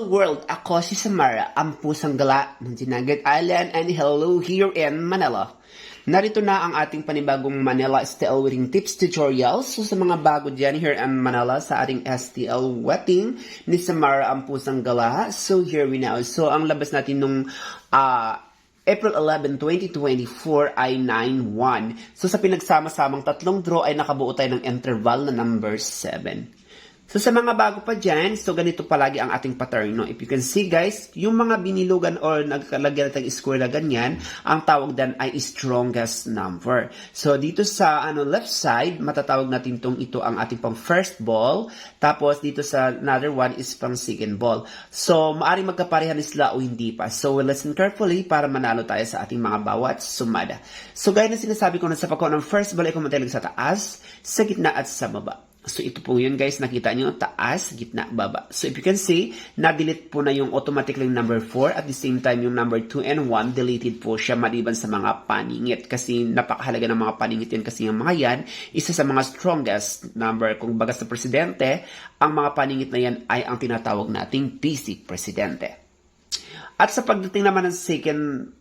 World, ako si Samara, ang pusang gala ng Dinagat Island, and hello here in Manila. Narito na ang ating panibagong Manila STL Wedding Tips Tutorials. So sa mga bago dyan here in Manila sa ating STL Wedding ni Samara, ang pusang gala. So here we now. So ang labas natin nung April 11, 2024 ay 9-1. So sa pinagsama-samang tatlong draw ay nakabuo tayo ng interval na number 7. So sa mga bago pa dyan, so ganito palagi ang ating pattern. No? If you can see guys, yung mga binilugan or nagkalagyan natin square na ganyan, ang tawag dan ay strongest number. So dito sa left side, matatawag natin ito ang ating pang first ball. Tapos dito sa another one is pang second ball. So maaring magkaparehan sila o hindi pa. So we'll listen carefully para manalo tayo sa ating mga bawat sumada. So gaya na sinasabi ko na sa pagkaw ng first ball ay kumatalig sa taas, sa gitna at sa baba. So, ito po yun guys. Nakita nyo, taas, gitna, baba. So, if you can see, na-delete po na yung automatically number 4. At the same time, yung number 2 and 1, deleted po siya maliban sa mga paningit. Kasi napakahalaga ng mga paningit yan. Kasi yung mga yan, isa sa mga strongest number. Kung baga sa presidente, ang mga paningit na yan ay ang tinatawag nating basic presidente. At sa pagdating naman ng second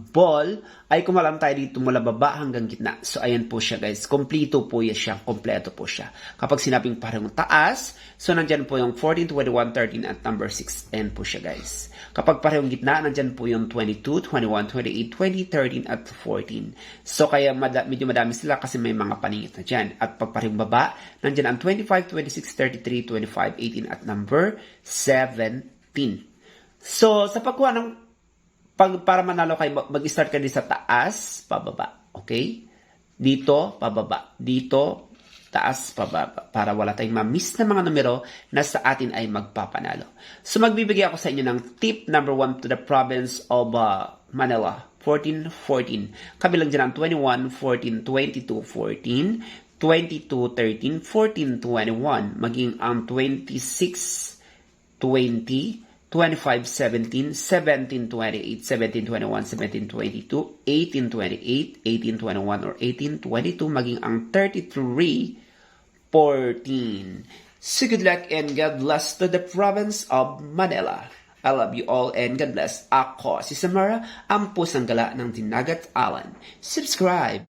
ball, ay kumalam tayo dito mula baba hanggang gitna. So, ayan po siya guys. Kompleto po siya. Kompleto po siya. Kapag sinabing parang taas, so nandyan po yung 14, 21, 13 at number 6. Ayan po siya guys. Kapag parehong gitna, nandyan po yung 22, 21, 28, 20, 13 at 14. So, kaya medyo madami sila kasi may mga paningit na dyan. At pag parehong baba, nandyan ang 25, 26, 33, 25, 18 at number 17. So, sa pagkuha ng para manalo kayo, mag-start ka din sa taas, pababa. Okay? Dito, pababa. Dito, taas, pababa. Para wala tayong ma-miss na mga numero na sa atin ay magpapanalo. So, magbibigay ako sa inyo ng tip number 1 to the province of Manila. 14-14. Kabilang dyan ang 21, 14, 22, 14, 22, 13, 14, 21. Maging ang 26, 20, 25, 17, 17, 28, 17, 21, 17, 22, 18, 28, 18, 21, or 18, 22, maging ang 33, 14. So good luck and God bless to the province of Manila. I love you all and God bless. Ako si Samara, ang pusang gala ng Dinagat Island. Subscribe!